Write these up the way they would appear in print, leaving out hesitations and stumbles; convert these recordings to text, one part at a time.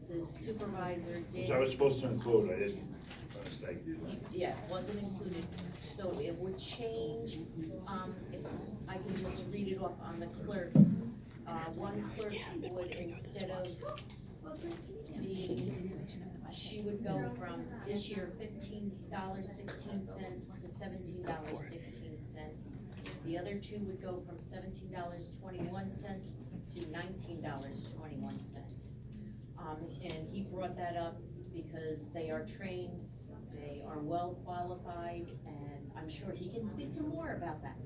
the supervisor did. Which I was supposed to include, I didn't, by mistake. Yeah, it wasn't included, so it would change, if I can just read it off on the clerks. One clerk would, instead of she would go from this year $15.16 to $17.16. The other two would go from $17.21 to $19.21. And he brought that up because they are trained, they are well qualified, and I'm sure he can speak to more about that.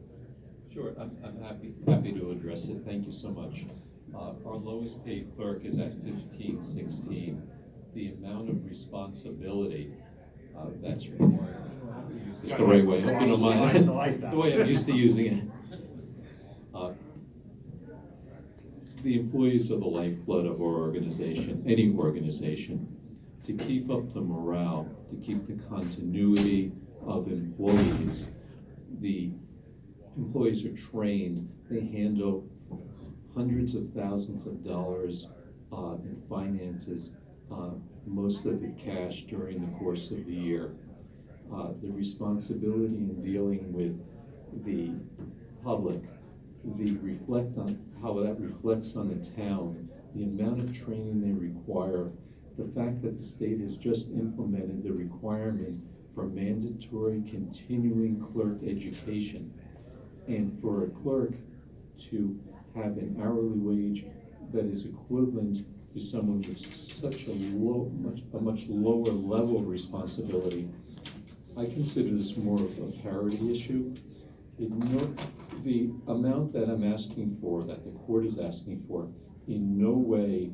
Sure, I'm happy to address it. Thank you so much. Our lowest paid clerk is at $15.16. The amount of responsibility that's required. I hope you use this the right way. I hope you don't mind. The way I'm used to using it. The employees are the lifeblood of our organization, any organization. To keep up the morale, to keep the continuity of employees, the employees are trained. They handle hundreds of thousands of dollars in finances, most of it cash during the course of the year. The responsibility in dealing with the public, reflect on how that reflects on the town, the amount of training they require, the fact that the state has just implemented the requirement for mandatory continuing clerk education. And for a clerk to have an hourly wage that is equivalent to someone with such a much lower level of responsibility, I consider this more of a parity issue. The amount that I'm asking for, that the court is asking for, in no way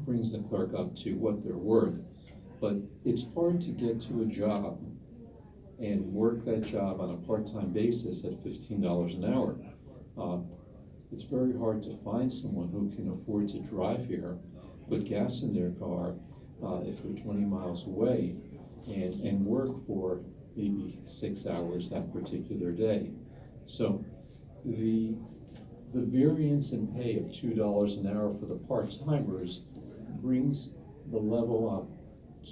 brings the clerk up to what they're worth. But it's hard to get to a job and work that job on a part-time basis at $15 an hour. It's very hard to find someone who can afford to drive here, put gas in their car if they're 20 miles away, and work for maybe 6 hours that particular day. So the variance in pay of $2 an hour for the part-timers brings the level up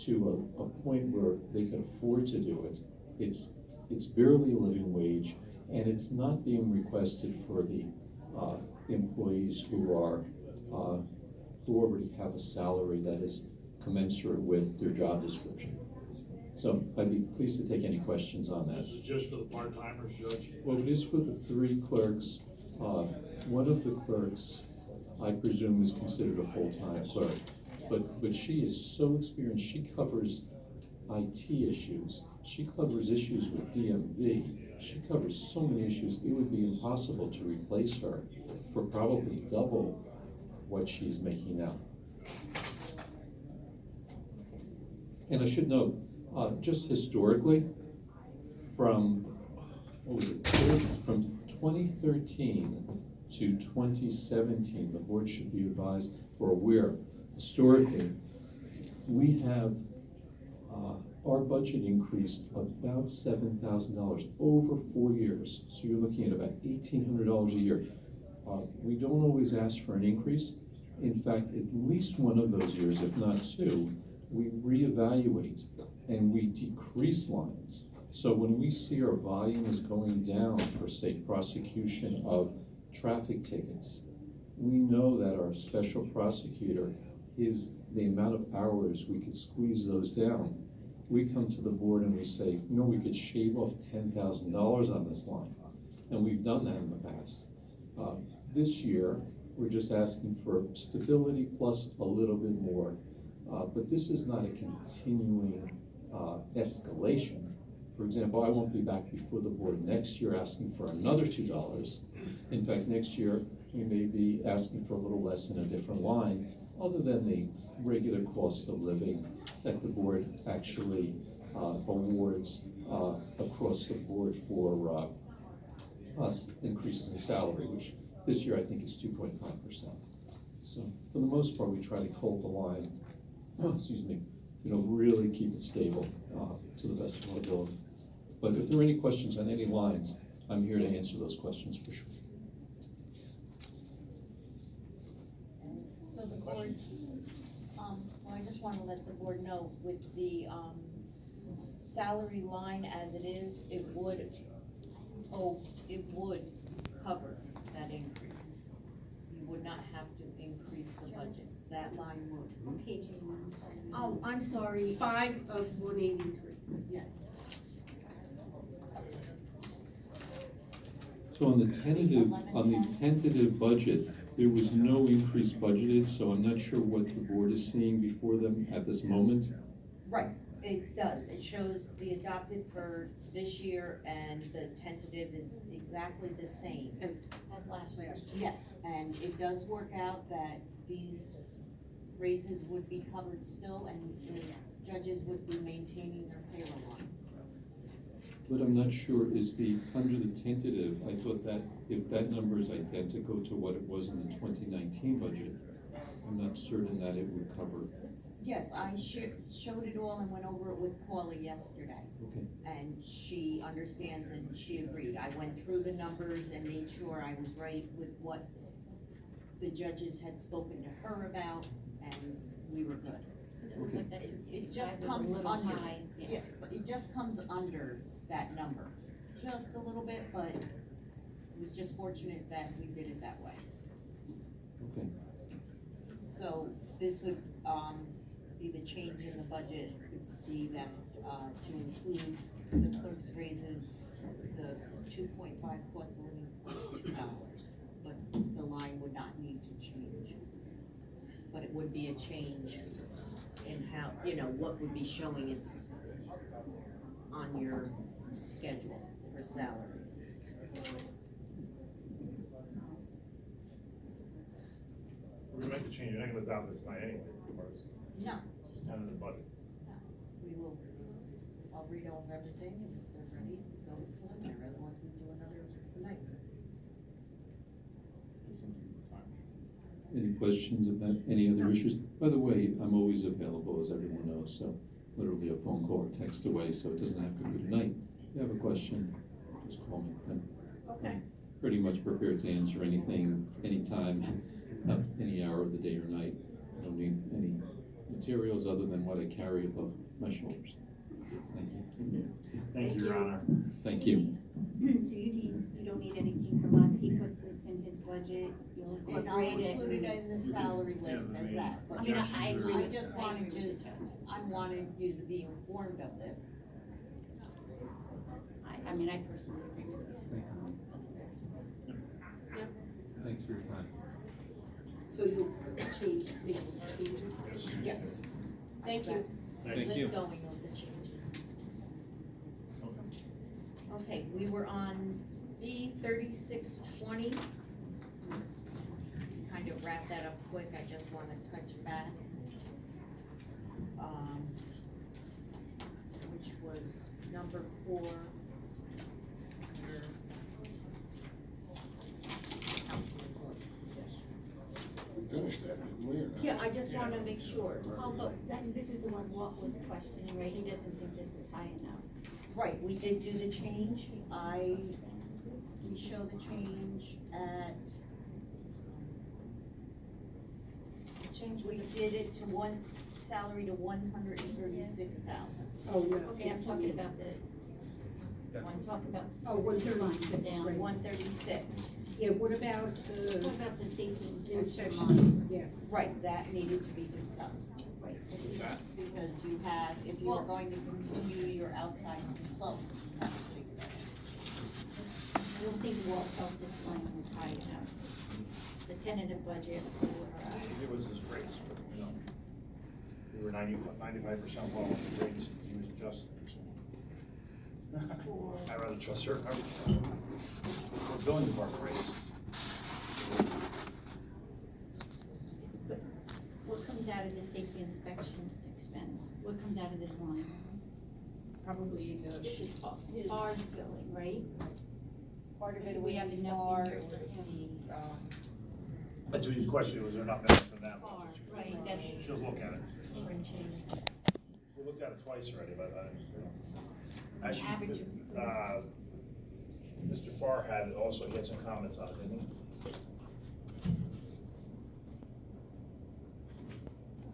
to a point where they can afford to do it. It's barely a living wage, and it's not being requested for the employees who already have a salary that is commensurate with their job description. So I'd be pleased to take any questions on that. This is just for the part-timers, Judge? Well, it is for the 3 clerks. One of the clerks, I presume, is considered a full-time clerk, but she is so experienced. She covers IT issues. She covers issues with DMV. She covers so many issues. It would be impossible to replace her for probably double what she's making now. And I should note, just historically, from 2013 to 2017, the board should be advised or aware, historically, we have our budget increased about $7,000 over 4 years. So you're looking at about $1,800 a year. We don't always ask for an increase. In fact, at least one of those years, if not 2, we reevaluate and we decrease lines. So when we see our volume is going down for, say, prosecution of traffic tickets, we know that our special prosecutor is the amount of hours we could squeeze those down. We come to the board and we say, we could shave off $10,000 on this line. And we've done that in the past. This year, we're just asking for stability plus a little bit more. But this is not a continuing escalation. For example, I won't be back before the board next year asking for another $2. In fact, next year, we may be asking for a little less in a different line, other than the regular cost of living that the board actually awards across the board for us increasing the salary, which this year I think is 2.5%. So for the most part, we try to hold the line, really keep it stable to the best of our ability. But if there are any questions on any lines, I'm here to answer those questions for sure. So the board, well, I just wanna let the board know with the, salary line as it is, it would cover that increase. You would not have to increase the budget, that line would. What page are you on? Sorry. Oh, I'm sorry. 5 of 183. Yeah. So on the tentative budget, there was no increase budgeted, so I'm not sure what the board is seeing before them at this moment. Right, it does, it shows the adopted for this year and the tentative is exactly the same. As last year. Yes, and it does work out that these raises would be covered still and the judges would be maintaining their payroll lines. But I'm not sure, under the tentative, I thought that if that number is identical to what it was in the 2019 budget, I'm not certain that it would cover. Yes, I showed it all and went over it with Paula yesterday. Okay. And she understands and she agreed. I went through the numbers and made sure I was right with what the judges had spoken to her about, and we were good. It looks like that It 255 just was a comes little under, high. yeah, but it just comes under that number, just a little bit, but it was just fortunate that we did it that way. Okay. So this would, be the change in the budget, would be that, to include the clerk's raises, the 2.5 cost of living plus $2, but the line would not need to change. But it would be a change in how, what would be showing is on your schedule for salaries. We're gonna make the change, you're not gonna adopt this tonight anyway, or it's No, just tentative budget. we will, I'll read over everything, and if they're ready, go to preliminary, otherwise we do another night. Any questions about any other issues? By the way, I'm always available, as everyone knows, so literally a phone call or text away, so it doesn't have to be tonight. If you have a question, just call me. Okay. Pretty much prepared to answer anything, anytime, any hour of the day or night. I don't need any materials other than what I carry above my shoulders. Thank you. Thank you, Your Honor. Thank you. So you don't need anything from us, he puts this in his budget, you'll And I'll incorporate it. include it in the salary list as that, but I mean, I agree I with just I wanted agree with I wanted you to be informed of this. I mean, I personally agree with this. Thanks for your time. So you'll make changes? Yes. Thank you. Thank List you. going of the changes. Okay. Okay, we were on B 3620. Kind of wrap that up quick, I just wanna touch back. Which was number 4. Under Councilman Lloyd's suggestions. We finished that, didn't we, or not? Yeah, I just wanna make sure. Oh, but this is the one Walt was questioning, right, he doesn't think this is high enough. Right, we did do the change, we show the change at. We did it to salary to 136,000. Oh, no. Okay, I'm talking about I'm talking about Oh, 136, down. right. 136, Yeah, what about What the about the safety inspection inspection? lines? Yeah, right, that needed to be discussed, Right. What's that? because you have, if you are going to continue your outside consultant, you have to figure that out. I don't think Walt felt this line was high enough. The tentative budget for, It was his rates, but, we were 95% well on the rates, he was adjusting. I'd rather trust her, our billing department rates. what comes out of the safety inspection expense? What comes out of this line? probably the. This is his, Ours billing, right? part of it Do would we have be enough FAR, in it there? would be, That's what his question was, there enough in for that? FAR, right, that's. She'll look at it. For change. We looked at it twice already, but, Average actually, of- Mr. Farr had also, he had some comments on it, didn't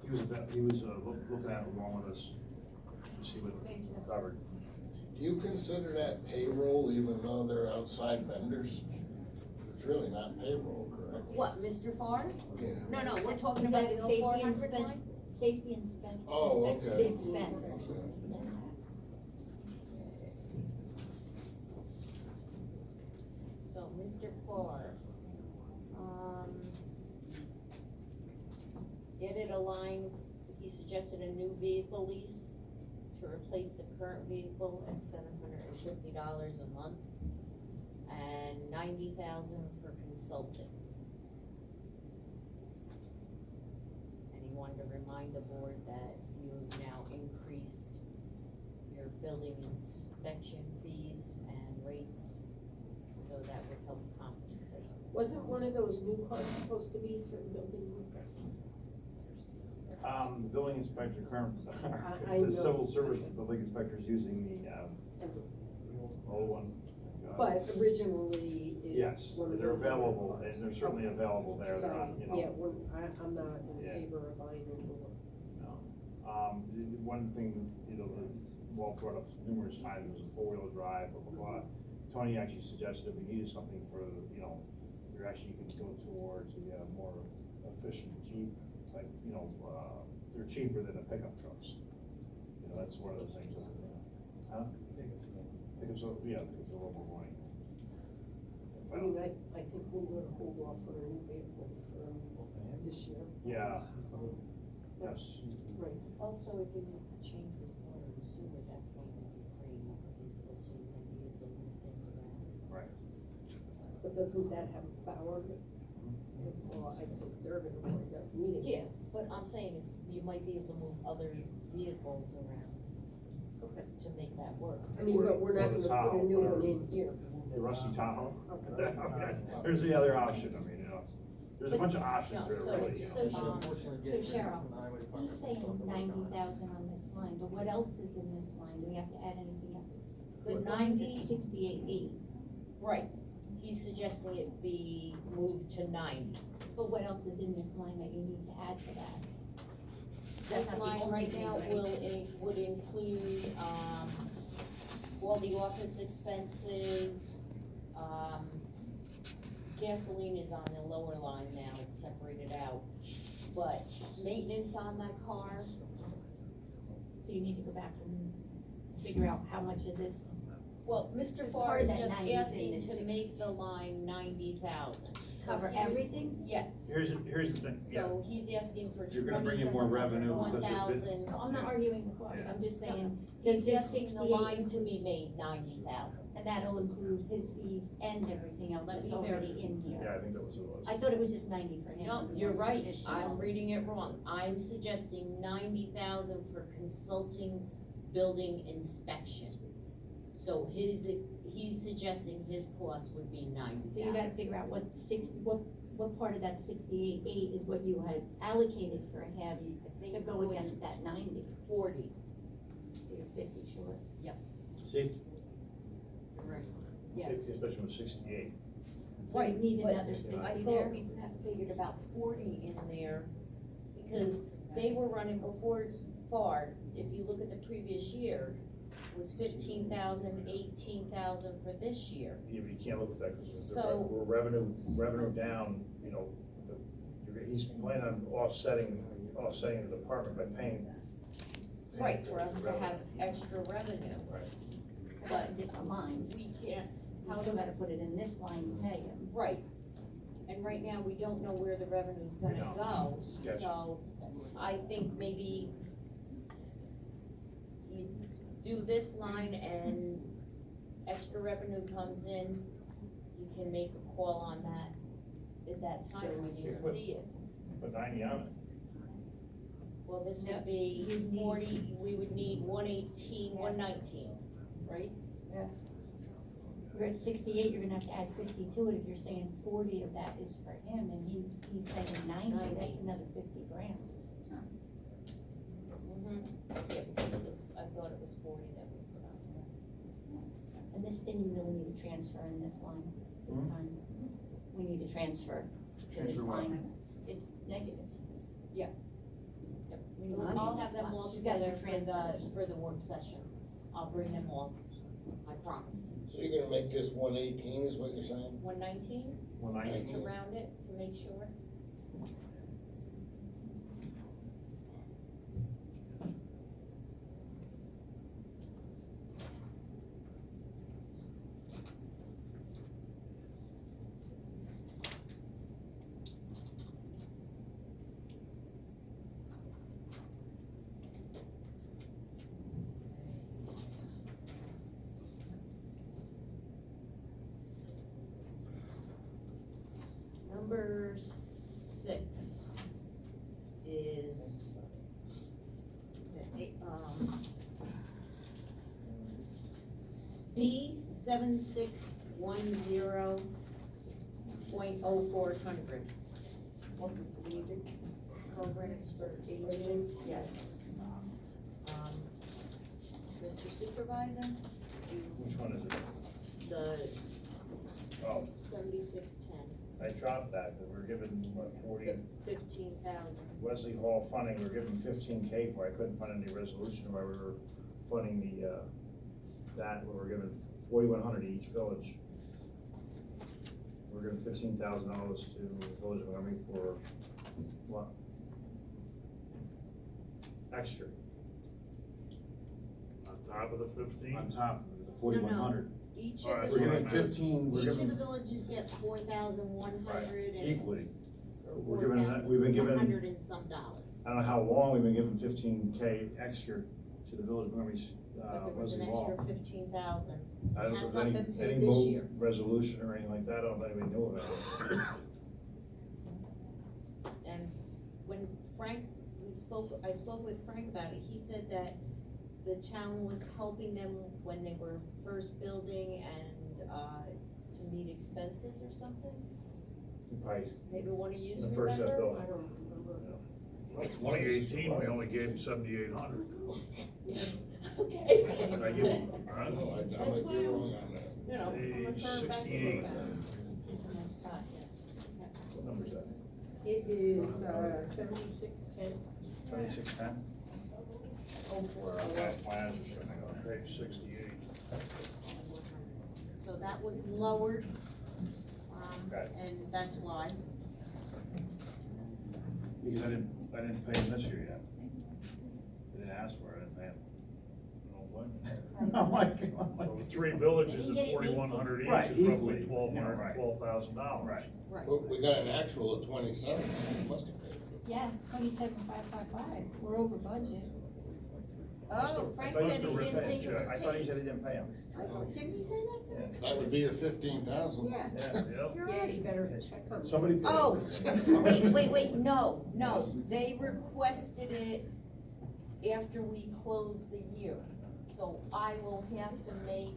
he? he was looking at it along with us to see what we covered. Do you consider that payroll even though they're outside vendors? It's really not payroll, correct? What, Mr. Farr? Yeah. No, we're talking Is about that the safety 0400 inspection, line? safety inspection? Oh, okay. Expense. So, Mr. Farr, added a line, he suggested a new vehicle lease to replace the current vehicle at $750 a month and $90,000 for consulting. And he wanted to remind the board that you have now increased your building inspection fees and rates, so that would help compensate. Wasn't one of those new cars supposed to be for building inspection? The building inspector current, I know. the civil service building inspector is using the, old one. But originally, it. Yes, one of they're those- available, and they're certainly available there, they're not, you know. Yeah, I'm not in Yeah. favor of buying a new one. No. The one thing, you know, that Walt brought up numerous times was a four-wheel drive, blah, blah, blah. Tony actually suggested if we needed something for, you know, you could go towards a more efficient Jeep type, you know, they're cheaper than the pickup trucks. You know, that's one of those things that, huh? Pickups are, yeah, pickups are a little more money. I mean, I think we would hold off on a new vehicle for this year. Yeah. Yes. Right. Also, if you make the change with water and sewer, that's going to be free motor vehicle, so you may be able to move things around. Right. But doesn't that have a plow on it? Well, I think they're gonna need it. Yeah, but I'm saying if you might be able to move other vehicles around Okay. to make that work. I mean, but we're not Or the gonna put a Tahoe, new one whatever. in here. The rusty Tahoe. Okay. There's the other option, I mean, you know, there's a bunch of options No, there so really, it's- you know. So Cheryl, he's saying 90,000 on this line, but what else is in this line? Do we have to add anything else? The This line's at 90 68.8, Right, he's suggesting it be moved to 90. but what else is in this line that you need to add to that? That's This not the line only right thing, now right? would include, all the office expenses, gasoline is on the lower line now, it's separated out. But maintenance on that car, So you need to go back and figure out how much of this, well, Mr. Because Farr part of is that just 90 is in asking this to make the line 90,000. cover everything? Yes, Here's the thing, yeah, so he's asking for You're gonna bring in more revenue because of this. 1,000. No, I'm not arguing the cost, I'm just saying, does He's this asking the line 68, to be made 90,000. and that'll include his fees and everything else Let that's me already in yeah, here? I think that was what it I was. thought it was just 90 for him. No, and you're one right, additional. I'm reading it wrong. I'm suggesting 90,000 for consulting building inspection. So he's suggesting his cost would be 90,000. So you gotta figure out what part of that 68.8 is what you had allocated for him I think to it go was against that 90, 40. so you're 50 short. Safety, You're right. Yeah, safety inspection was 68. So you Right, need but another I 50 thought there. we had figured about 40 in there, because they were running before FAR, if you look at the previous year, was 15,000, 18,000 for this year. Yeah, but you can't look at that, because So- we're revenue down, you know, he's planning on offsetting the department by paying. Right, for us to have extra revenue, Right. That's a different line. we can't, You how still do, gotta put it in this line to pay him. right. And right now, we don't know where the revenue's gonna No. go, Gotcha. so I think maybe you do this line and extra revenue comes in, you can make a call on that at that time when you see it. Put 90 on it. Well, this Yeah, would be you'd need- 40, we would need 118, 119, right? You're at 68, you're gonna have to add 50 to it if you're saying 40 of that is for him, and he's saying 90, that's another 50 grand. Yeah, because it was, I thought it was 40 that we put on there. And you really need a transfer in this line, big Mhm. time. We need a transfer to this Transfer what? line. It's negative. have them all She's got together the for transfers. the work session. I'll bring them all, I promise. So you're gonna make this 118 is what you're saying? 119, 119. to round it, to make sure. Number 6 is, B 7610.0400. Office of Aging, programs for aging. Yes. Mr. Supervisor, Which one is it? the Oh, 7610, I dropped that, but we're given, what, 40, the 15,000. Wesley Hall funding, we're given 15K for, I couldn't find any resolution why we were funding the, that, we were given 4,100 to each village. We're giving $15,000 to the Village of Montgomery for what? Extra, On top of the 15? on top of the 4,100. Each All right, of We're the giving villages, 15, we're each of the giving, villages get 4,100 and equally. We're giving, we've been given, 4,100 and some dollars. I don't know how long we've been given 15K extra to the Village of Montgomery's, But there was an Wesley Hall. extra 15,000. I don't Has know if not any, been paid any this vote, year. resolution or anything like that, I don't know if anybody knew about it. And when Frank, I spoke with Frank about it, he said that the town was helping them when they were first building and, to meet expenses or something? Probably Maybe one of you the first step remember? I don't remember. Well, 2018, we only gave them 7,800. Okay. Did I give them, I don't know, I That's might be why- wrong on that. You know, I'm Page referring back to 68. you guys. It's in my spot, yeah. What number is that? It is, 7610. 2610? Oh, four, Our plans are showing on page 68. So that was lowered, Okay. and that's why. Because I didn't pay him this year yet. They didn't ask for it, I didn't pay him. Don't blame me. I'm like, So the 3 villages You at get it 4,100 each Right, is equally. roughly Yeah, right. $12,000. Right. Right. But we got an actual of 27, so we must have paid it. Yeah, 27,555, we're over budget. Oh, Frank I thought said he you were didn't paying think it was I thought he paid. said he didn't pay him. Didn't he say that to me? That would be your 15,000. Yeah, Yeah. Yep. you're Yeah, you right. better check on. Somebody paid him. Oh, wait, no, they requested it after we closed the year. So I will have to make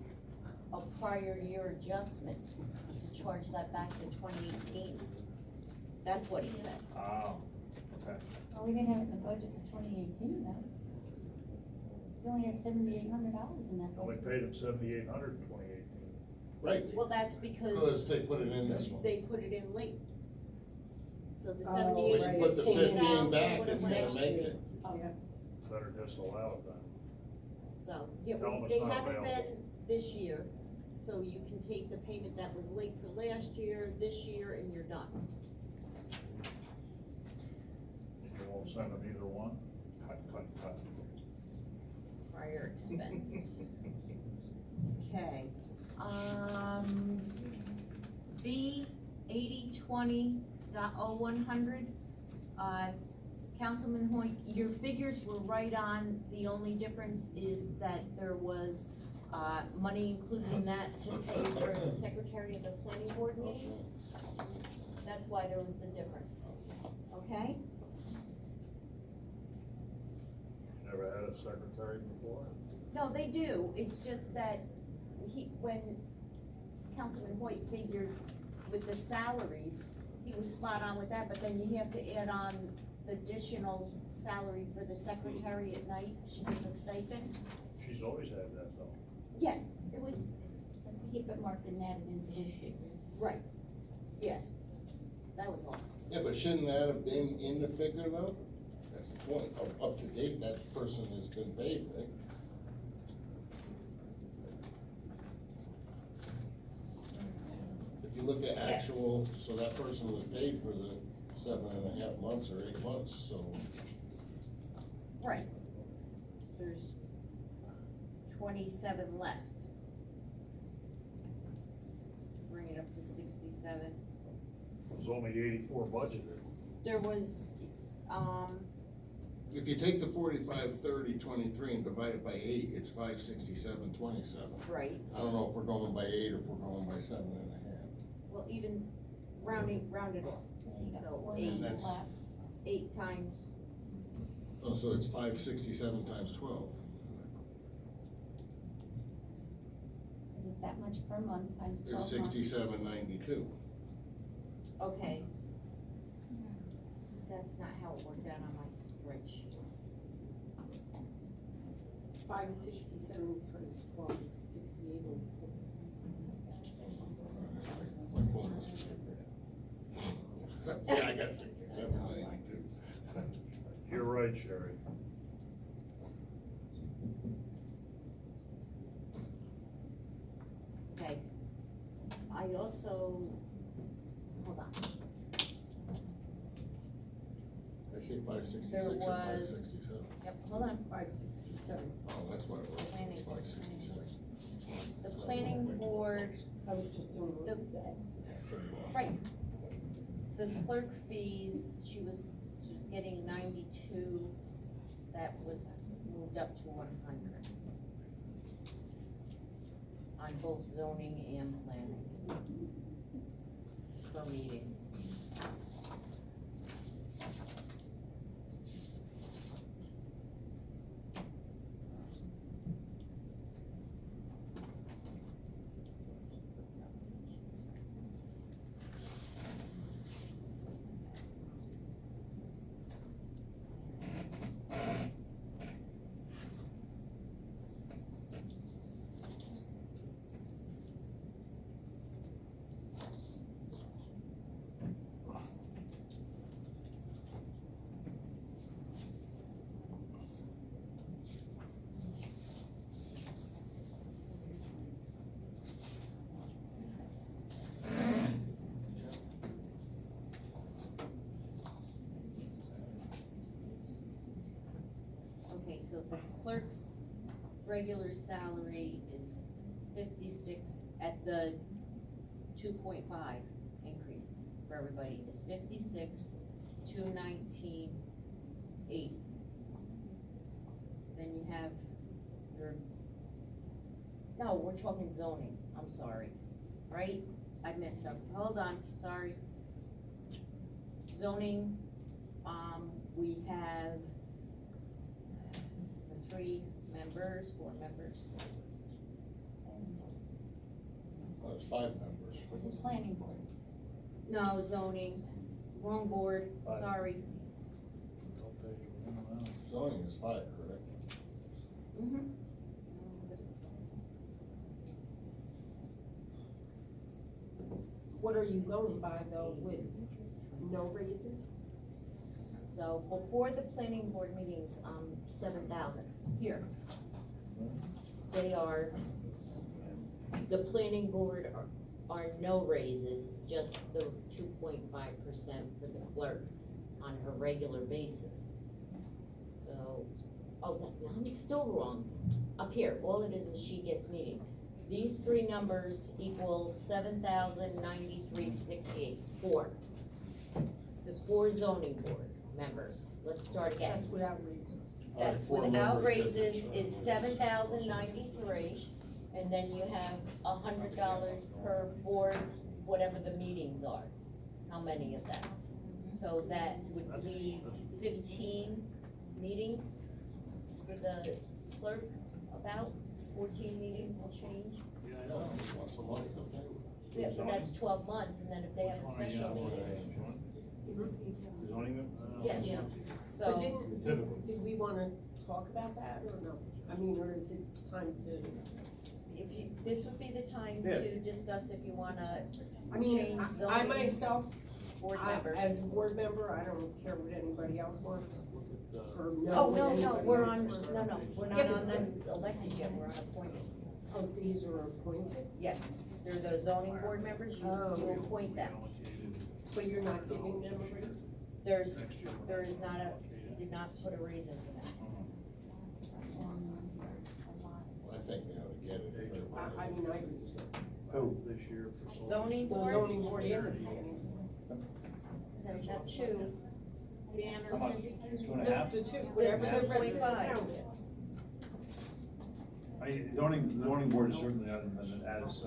a prior year adjustment to charge that back to 2018. That's what he said. Oh, okay. Oh, we didn't have it in the budget for 2018, though. We only had $7,800 in that Only budget. paid them 7,800 in 2018. Right, Well, that's because because they put it in this one. they put it in late. So the Oh, $78,000 When you put the 15 back, would've it's gonna next make year. it. Yeah. Better disallow it then. So, Tell 'em it's they not haven't available. been this year, so you can take the payment that was late for last year, this year, and you're done. You won't send them either one. Cut. Prior expense. Okay, B 8020.0100, Councilman Hoyt, your figures were right on, the only difference is that there was, money included in that to pay for the secretary of the planning board meetings. That's why there was the difference, okay? Never had a secretary before. No, they do, it's just that when Councilman Hoyt figured with the salaries, he was spot on with that, but then you have to add on the additional salary for the secretary at night, she gets a stipend. She's always had that though. Yes, it was, He put marked and added into his figure. right, yeah, that was all. Yeah, but shouldn't that have been in the figure though? That's the point, up to date, that person has been paid, right? If you look at Yes. actual, so that person was paid for the 7.5 months or 8 months, so. Right. There's 27 left. Bring it up to 67. It was only 84 budgeted. There was, If you take the 45, 30, 23 and divide it by 8, it's 567, 27. right, I don't know if we're going by 8 or if we're going by 7.5. well, even rounded off, so Four eight, months That's- left. 8 times, Oh, so it's 567 times 12. Is it that much per month times 12 It's months? 67.92. okay. That's not how it worked out on my spreadsheet. 567 times 12 is 6804. My phone must be different. Yeah, I got 67.92. You're right, Sherry. Okay. I also, hold on, I see 566 or There was- 567. yep, hold on. 567. Oh, that's what it was, Planning. it's 566. The planning board, I was just doing what you said. right, the clerk fees, she was getting 92, that was moved up to 100. On both zoning and planning. Per meeting. Okay, so the clerk's regular salary is 56, at the 2.5 increase for everybody, is 56, 219,8. Then you have your, no, we're talking zoning, I'm sorry, right? I messed up, hold on, sorry. Zoning, we have the 3 members, 4 members. Well, it's 5 members. This is planning board. No, zoning, wrong board, Five. sorry. Zoning is 5, correct? Mm-hmm. What are you going by though with no raises? So before the planning board meetings, 7,000, here. They are, the planning board are no raises, just the 2.5% for the clerk on her regular basis. So, oh, I'm still wrong. Up here, all it is she gets meetings. These 3 numbers equal 7,093.68, 4. The 4 zoning board members, let's start again. That's without raises. That's All right, 4 without members get raises this. is 7,093, and then you have $100 per board, whatever the meetings are. How many of them? So that would leave 15 meetings for the clerk, about 14 meetings and change. No, it's once a month, okay? Yeah, but that's 12 months, and then if they have a special meeting, Zoning? yes, But so, did we wanna talk about that or no? I mean, or is it time to, if you, this would be the time Yeah. to discuss if you wanna I mean, change I zoning myself, board as members. a board member, I don't care what anybody else wants. Or Oh, no, anybody we're else? on, no, we're not Yeah, on but- the elected yet, we're on appointed. Oh, these are appointed, Yes, they're the zoning board members, you appoint them. but you're not giving them a raise? There is not a, he did not put a reason for that. I think they ought to get it if they're. I mean, I do too. Who? This year for solar. Zoning The board, zoning board and the planning. then we got two. Dan How or much? Cindy? 2.5? The two, whatever the rest of the 2.5. town gets. I mean, zoning board is certainly as,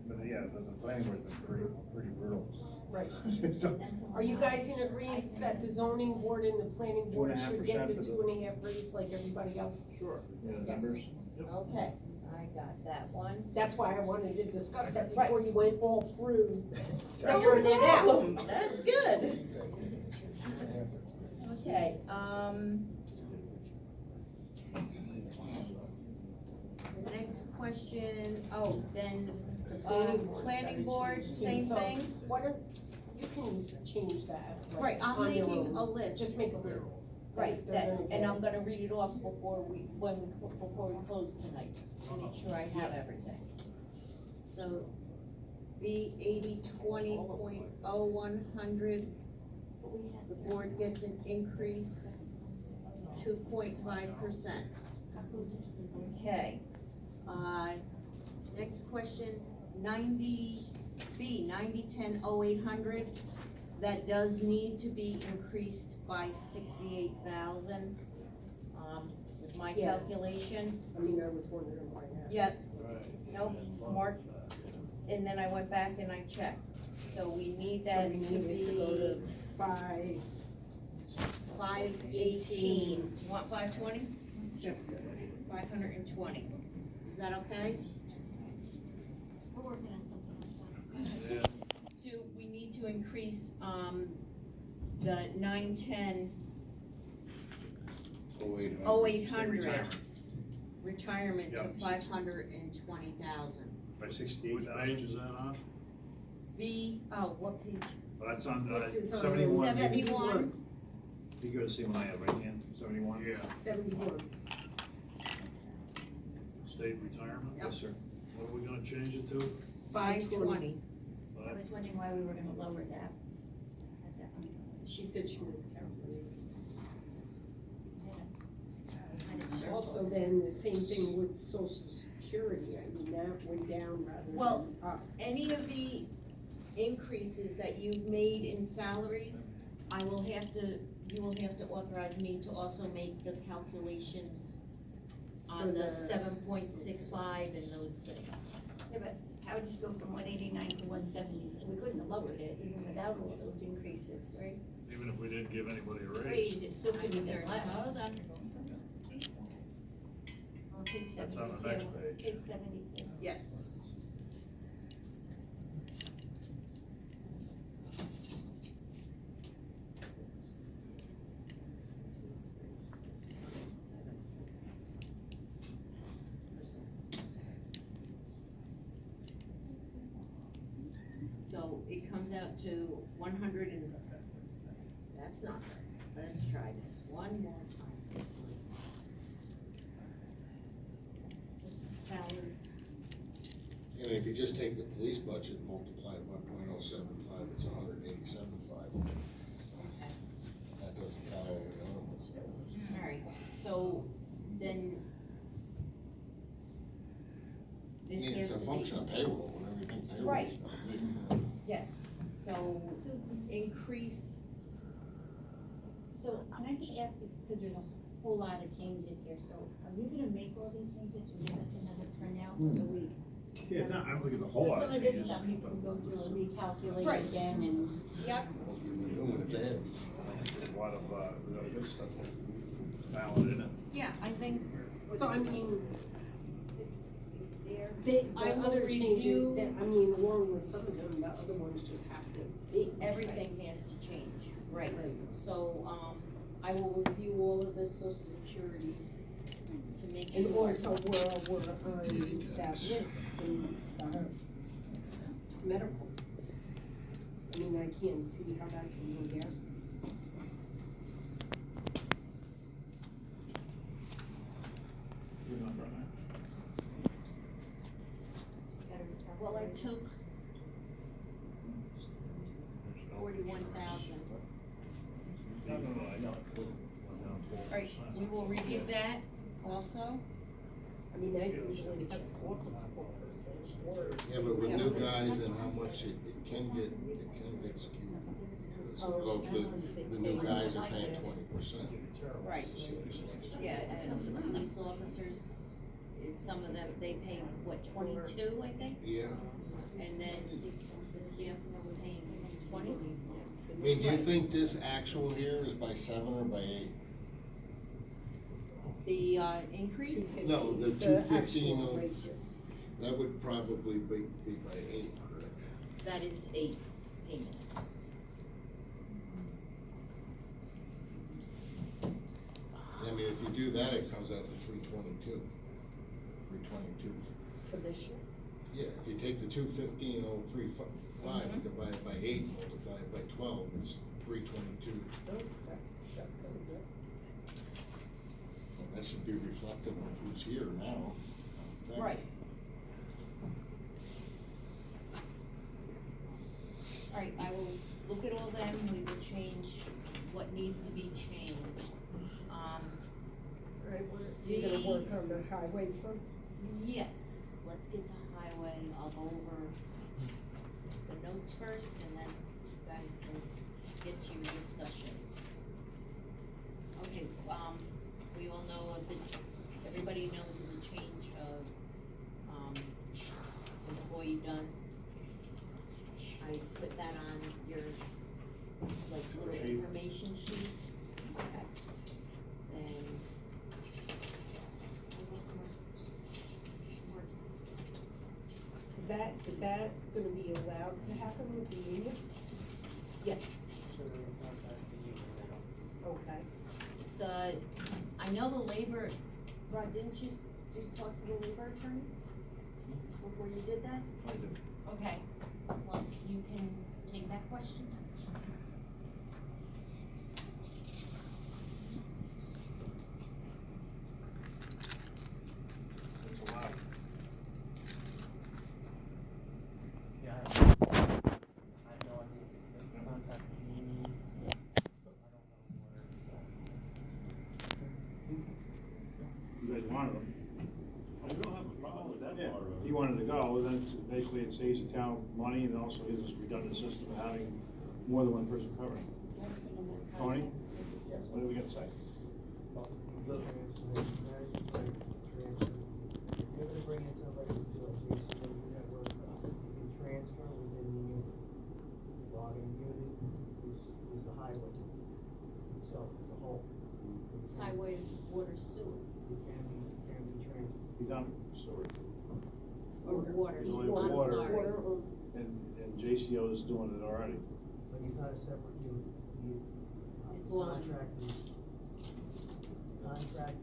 but yeah, the planning board's been pretty brutal. Right. So, Are you guys in agreement that the zoning board and the planning board should get the 2.5% 2.5 raise like everybody else? Sure. Yes. Members? Okay, I got that one. That's why I wanted to discuss that Right. before you went all through. Figuring it out, that's good. Okay, the next question, then, planning board, same So, thing? Why don't, you can change that. like, Right, I'm on your making own. a list. Just make a list. Right, They're that, gonna and get I'm it. gonna read it off before we close tonight, to make sure I have everything. So, B 80/20.0100, the board gets an increase 2.5%. Okay, next question, 90/10/0800, that does need to be increased by 68,000, was my Yeah. calculation. I mean, I was wondering why that. Yep, nope, Mark, and then I went back and I checked, so we need So that we to needed to go be to 5. 518, you want 520? That's good. 520, is that okay? We're working on something else. Yeah. We need to increase, the 910 0800 retirement to Yep. 520,000. By Which 68,000. page is that on? What page? Well, that's on, This is on 71. 71. You go to see what I have right hand, 71? Yeah, 71. state retirement. Yep. Yes, sir. What are we gonna change it to? 520. I was wondering why we were gonna lower that. At that point. She said she miscalculated. I had it circled. Also then, the same thing with social security, I mean, that went down rather Well- than up. Any of the increases that you've made in salaries, you will have to authorize me to also make the calculations on For the the- 7.65 and those things. Yeah, but how would you go from 189 to 170? We couldn't have lowered it even without all those increases, right? Even if we didn't give anybody a raise. Raise, it still couldn't have been less. Hold on. On page That's on the 72. next page. Page 72. Yes. So it comes out to 100 and, that's not right, let's try this one more time, this. What's the salary? And if you just take the police budget and multiply it by .075, it's 187.5. Okay. That doesn't count all the other ones. Alright, so then I this mean, has it's to a function be, of payroll and everything, payroll's Right. not big. yes, so increase, So can I just ask, because there's a whole lot of changes here, so are you gonna make all these changes and give us another printout so we? Yeah, it's not, I don't think it's a So whole lot some of of this changes. stuff you can go through and recalculate Right. again and. yep, It's ahead. There's a lot of, really good stuff valid in it. yeah, I think So I mean, there, the I will other review- changes, that, I mean, along with some of them, the other ones just have to be. everything has to change, right? Right. So, I will review all of the social securities to make And sure. also, we're on that list in the medical. I mean, I can't see how that can go down. I took 41,000. Alright, we will review that also. I mean, that usually has to go up a couple percent worse. Yeah, but with new guys and how much it can get skewed. Because the new guys are paying 20%. Right. Yeah, and the police officers, some of them, they pay, what, 22, I think? Yeah. And then the staff was paying 20? I mean, do you think this actual here is by 7 or by 8? The, increase? No, the actual 215 of- ratio. That would probably be by 8, correct? That is 8 payments. I mean, if you do that, it comes out to 322. 322. For this year. Yeah, if you take the 215,035 and divide it by 8, and multiply it by 12, it's 322. Oh, that's pretty good. Well, that should be reflective of who's here now. I think. Right. Alright, I will look at all them, we will change what needs to be changed. Alright, we're gonna work on the highway fund. Yes, let's get to highway, I'll go over the notes first, and then you guys can get to your discussions. Okay, we all know of the, everybody knows of the change of, employee done. I put that on your, like, little Sheet. information sheet. Okay. Then. Is that gonna be allowed to happen with the union? Yes, Okay. I know the labor, Rod, didn't you talk to the labor attorney before you did that? I did. Okay, well, you can take that question then. It's a lot. Yeah, I have no idea. They contacted me. I don't know where it's You guys wanted him. We don't have a problem with that part of it. He wanted to go, then basically it saves the town money and also gives us a redundant system of having more than one person covering. Tony, what do we got to say? They're gonna bring in somebody to do a JCO network, you can transfer within the logging unit, is the highway itself as a whole. It's highway, water, sewer, It can be transferred. He's on sewer, or water, He's only I'm water. sorry. Water or and JCO is doing it already. But he's not a separate unit. It's all in- Contract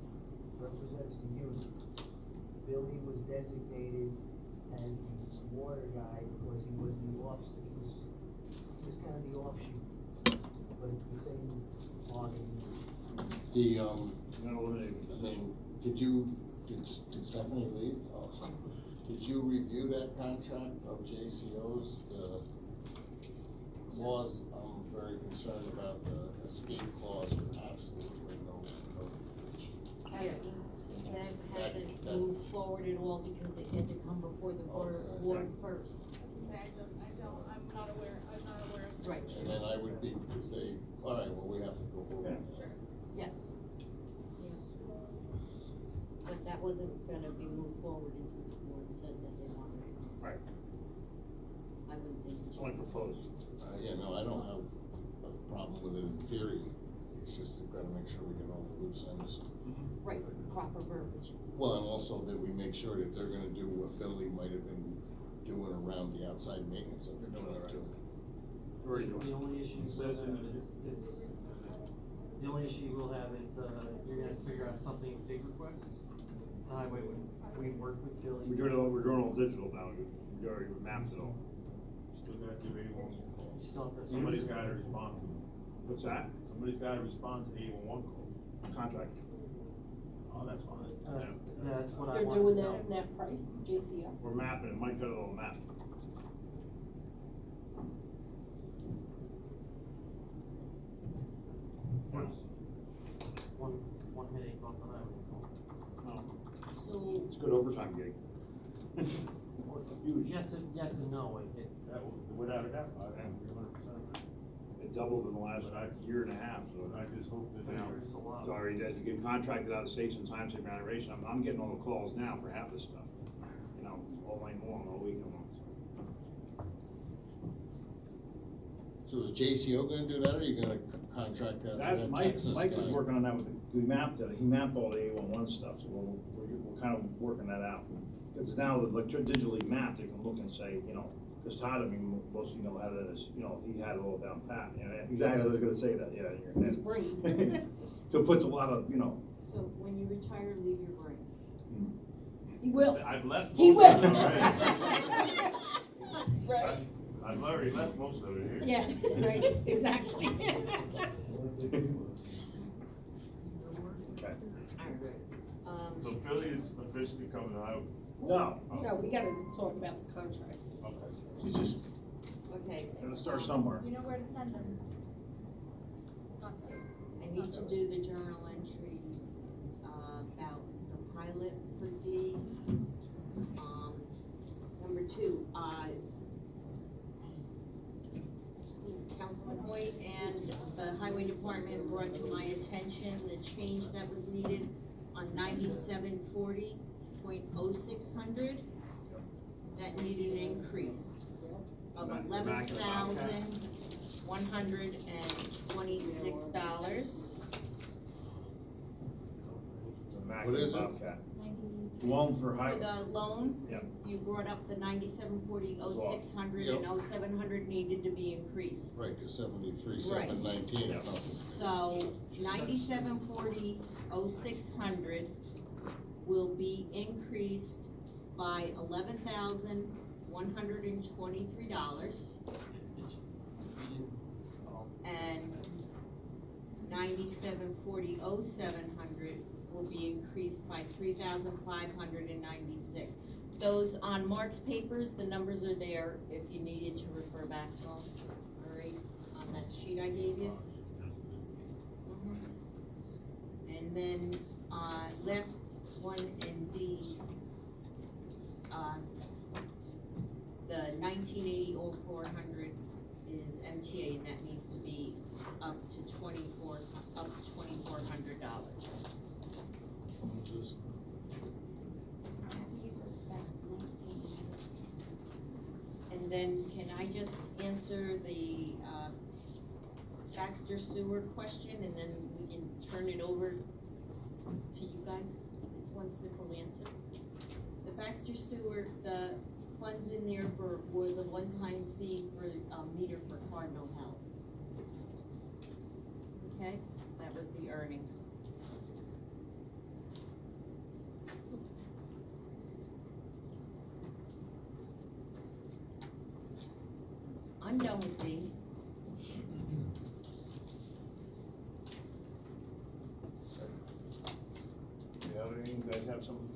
represents the unit. Billy was designated as the water guy because he was the he was kind of the offshoot, but it's the same logging unit. The, You're not eliminating the I position. mean, did Stephanie leave? Oh, did you review that contract of JCO's, the clause? I'm very concerned about the escape clause with absolutely no notification. That hasn't That- moved forward at all because it had to come before the board first. I'm not aware of. Right. And then I would be, because all right, well, we have to go over that. Yes. Yeah. But that wasn't gonna be moved forward until the board said that they wanted it. Right, I wouldn't think. it's only proposed. Yeah, no, I don't have a problem with it in theory, it's just we've gotta make sure we get all the loose ends. Right, proper verbiage. Well, and also that we make sure that they're gonna do what Billy might have been doing around the outside maintenance that they're trying to do. Already The doing only issue It says in is, the only issue you will have is, you're gonna have to figure out something with big requests. The highway we work with Billy. We're doing all digital now, we already mapped it all. Still gotta give anyone, You still have to. somebody's gotta respond to it. What's that? Somebody's gotta respond to the 811 call. Contract. Oh, that's fine. That's what I They're want doing to know. that price, JCO? We're mapping, it. Mike got a little map. One headache off the highway. So, It's a good overtime gig. Huge. Yes and no, That was, without a doubt, I am 100%. It doubled in the last year and a half, so. I just hope that, you know, there's a lot. It's already, as you get contracted out of states and time saver generation, I'm getting all the calls now for half this stuff. You know, all night long, all weekend long. So is JCO gonna do that, or are you gonna contract that to That, that Mike Texas was guy? working on that with, he mapped all the A11 stuff, so we're kind of working that out. Because now with digitally mapped, you can look and say, you know, because Todd, I mean, most of you know how that is, you know, he had it all down pat, you know, exactly, I was gonna say that, yeah, in your It's head. brain. So it puts a lot of, you know, so when you retire, leave your brain. He will. I've left He most of will. it already. Right, I've already left most of it here. yeah, right, exactly. okay. So Billy is officially coming out. No, No, we gotta talk about the contract. Okay. he's just Okay, gonna start somewhere. You know where to send them. I need to do the journal entry, about the pilot for D. Number two, Councilman Hoyt and the Highway Department brought to my attention the change that was needed on 9740.0600. That needed an increase of $11,126. The Mack What is and it? Bobcat. Loan for For highway. the loan, Yep. you brought up the 9740.0600 and 0700 needed to be increased. Right, to 73,719 or Right. something. So 9740.0600 will be increased by $11,123. And 9740.0700 will be increased by 3,596. Those on Mark's papers, the numbers are there if you needed to refer back to them, all right, on that sheet I gave you. And then, last one in D, the 1980 old 400 is MTA, and that needs to be up to $2,400. And then can I just answer the, Baxter Sewer question, and then we can turn it over to you guys? It's one simple answer. The Baxter Sewer, the funds in there was a one-time fee for, meter for Cardinal Health. Okay, that was the earnings. I'm done with D. You have anything, you guys have something?